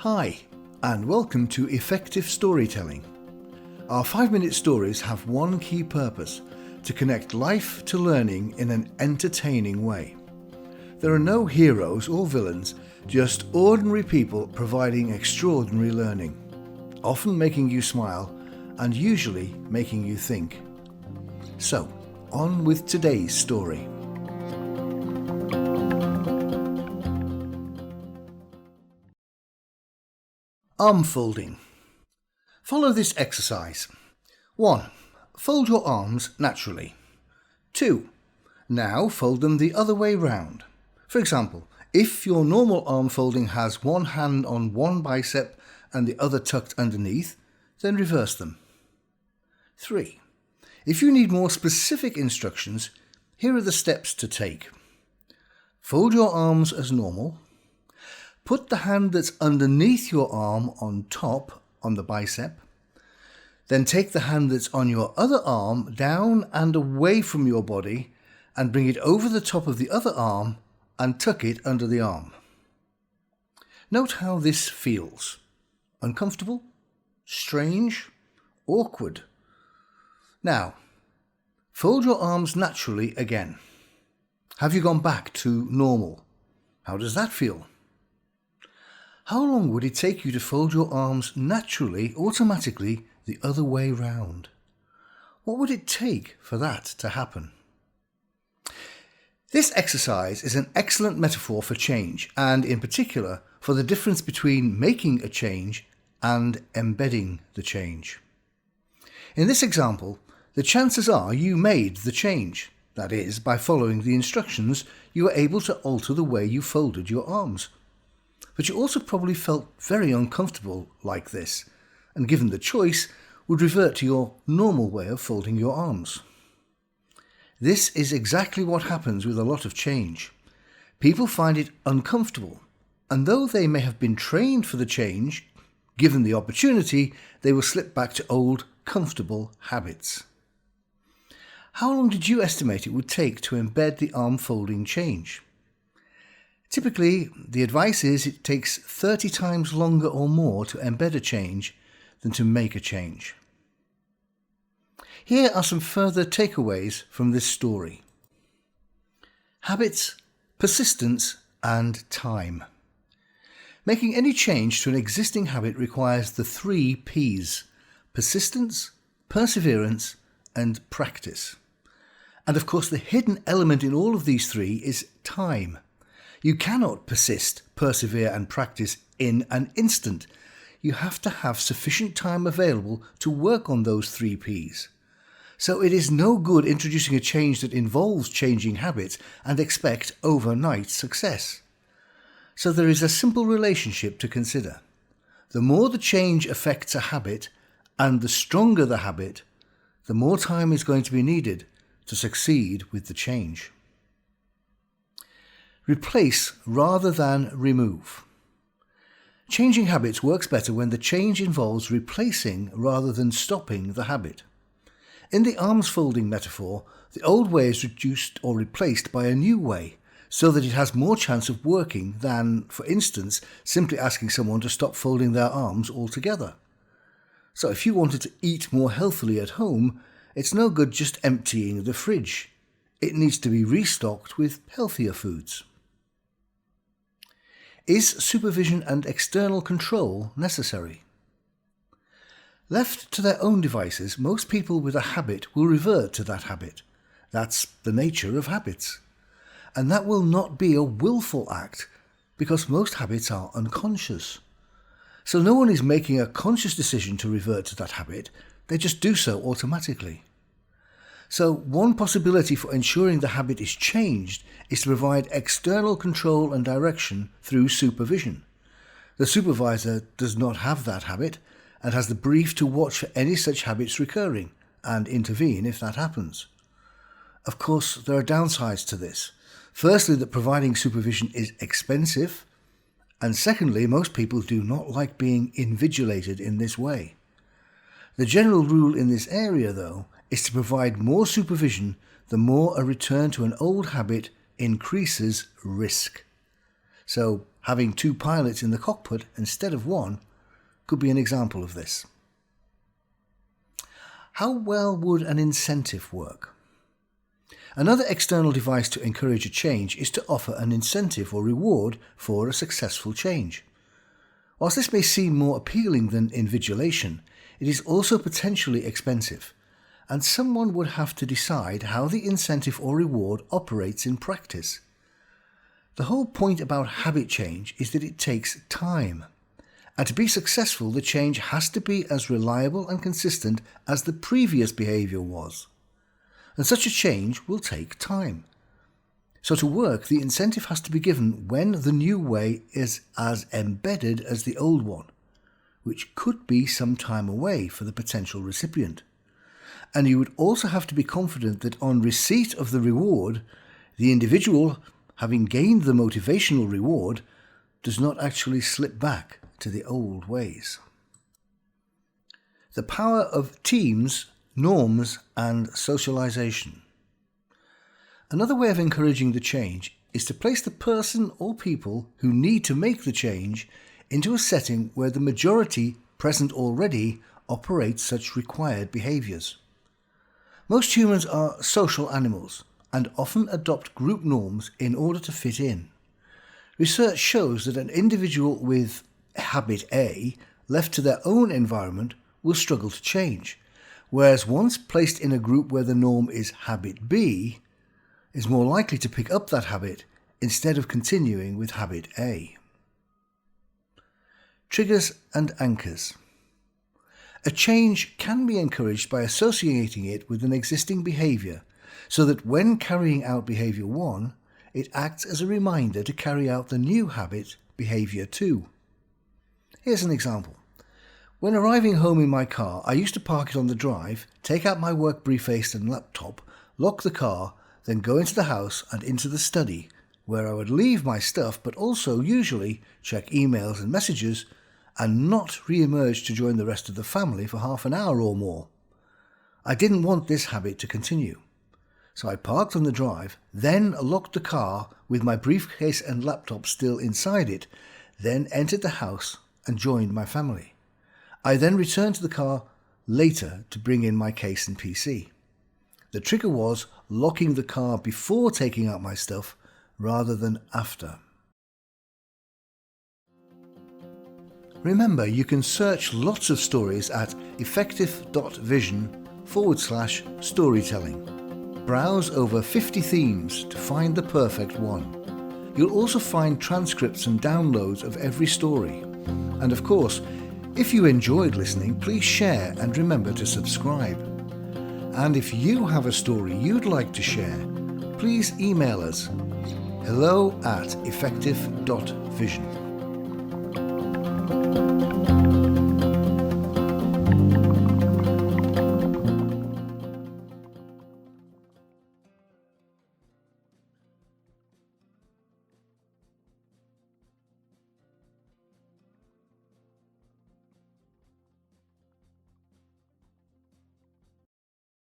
Hi, and welcome to Effective Storytelling. Our 5-minute stories have one key purpose: to connect life to learning in an entertaining way. There are no heroes or villains, just ordinary people providing extraordinary learning, often making you smile and usually making you think. So, on with today's story. Arm folding. Follow this exercise. 1. Fold your arms naturally. 2. Now fold them the other way round. For example, if your normal arm folding has one hand on one bicep and the other tucked underneath, then reverse them. 3. If you need more specific instructions, here are the steps to take. Fold your arms as normal. Put the hand that's underneath your arm on top on the bicep. Then take the hand that's on your other arm down and away from your body and bring it over the top of the other arm and tuck it under the arm. Note how this feels. Uncomfortable? Strange? Awkward? Now, fold your arms naturally again. Have you gone back to normal? How does that feel? How long would it take you to fold your arms naturally, automatically, the other way round? What would it take for that to happen? This exercise is an excellent metaphor for change, and in particular for the difference between making a change and embedding the change. In this example, the chances are you made the change. That is, by following the instructions, you were able to alter the way you folded your arms. But you also probably felt very uncomfortable like this, and given the choice, would revert to your normal way of folding your arms. This is exactly what happens with a lot of change. People find it uncomfortable, and though they may have been trained for the change, given the opportunity, they will slip back to old, comfortable habits. How long did you estimate it would take to embed the arm folding change? Typically, the advice is it takes 30 times longer or more to embed a change than to make a change. Here are some further takeaways from this story. Habits, persistence, and time. Making any change to an existing habit requires the 3 P's: persistence, perseverance, and practice. And of course, the hidden element in all of these 3 is time. You cannot persist, persevere, and practice in an instant. You have to have sufficient time available to work on those 3 P's. So it is no good introducing a change that involves changing habits and expect overnight success. So there is a simple relationship to consider. The more the change affects a habit, and the stronger the habit, the more time is going to be needed to succeed with the change. Replace rather than remove. Changing habits works better when the change involves replacing rather than stopping the habit. In the arms folding metaphor, the old way is reduced or replaced by a new way, so that it has more chance of working than, for instance, simply asking someone to stop folding their arms altogether. So if you wanted to eat more healthily at home, it's no good just emptying the fridge. It needs to be restocked with healthier foods. Is supervision and external control necessary? Left to their own devices, most people with a habit will revert to that habit. That's the nature of habits. And that will not be a willful act, because most habits are unconscious. So no one is making a conscious decision to revert to that habit, they just do so automatically. So one possibility for ensuring the habit is changed is to provide external control and direction through supervision. The supervisor does not have that habit and has the brief to watch for any such habits recurring and intervene if that happens. Of course, there are downsides to this. Firstly, that providing supervision is expensive, and secondly, most people do not like being invigilated in this way. The general rule in this area, though, is to provide more supervision the more a return to an old habit increases risk. So having 2 pilots in the cockpit instead of 1 could be an example of this. How well would an incentive work? Another external device to encourage a change is to offer an incentive or reward for a successful change. Whilst this may seem more appealing than invigilation, it is also potentially expensive, and someone would have to decide how the incentive or reward operates in practice. The whole point about habit change is that it takes time, and to be successful, the change has to be as reliable and consistent as the previous behaviour was. And such a change will take time. So to work, the incentive has to be given when the new way is as embedded as the old one, which could be some time away for the potential recipient. And you would also have to be confident that on receipt of the reward, the individual, having gained the motivational reward, does not actually slip back to the old ways. The power of teams, norms, and socialization. Another way of encouraging the change is to place the person or people who need to make the change into a setting where the majority present already operate such required behaviours. Most humans are social animals and often adopt group norms in order to fit in. Research shows that an individual with habit A left to their own environment will struggle to change, whereas once placed in a group where the norm is habit B, is more likely to pick up that habit instead of continuing with habit A. Triggers and anchors. A change can be encouraged by associating it with an existing behaviour, so that when carrying out behaviour 1, it acts as a reminder to carry out the new habit, behaviour 2. Here's an example. When arriving home in my car, I used to park it on the drive, take out my work briefcase and laptop, lock the car, then go into the house and into the study, where I would leave my stuff but also usually check emails and messages and not re-emerge to join the rest of the family for half an hour or more. I didn't want this habit to continue. So I parked on the drive, then locked the car with my briefcase and laptop still inside it, then entered the house and joined my family. I then returned to the car later to bring in my case and PC. The trigger was locking the car before taking out my stuff rather than after. Remember, you can search lots of stories at effective.vision/storytelling. Browse over 50 themes to find the perfect one. You'll also find transcripts and downloads of every story. And of course, if you enjoyed listening, please share and remember to subscribe. And if you have a story you'd like to share, please email us hello@effective.vision.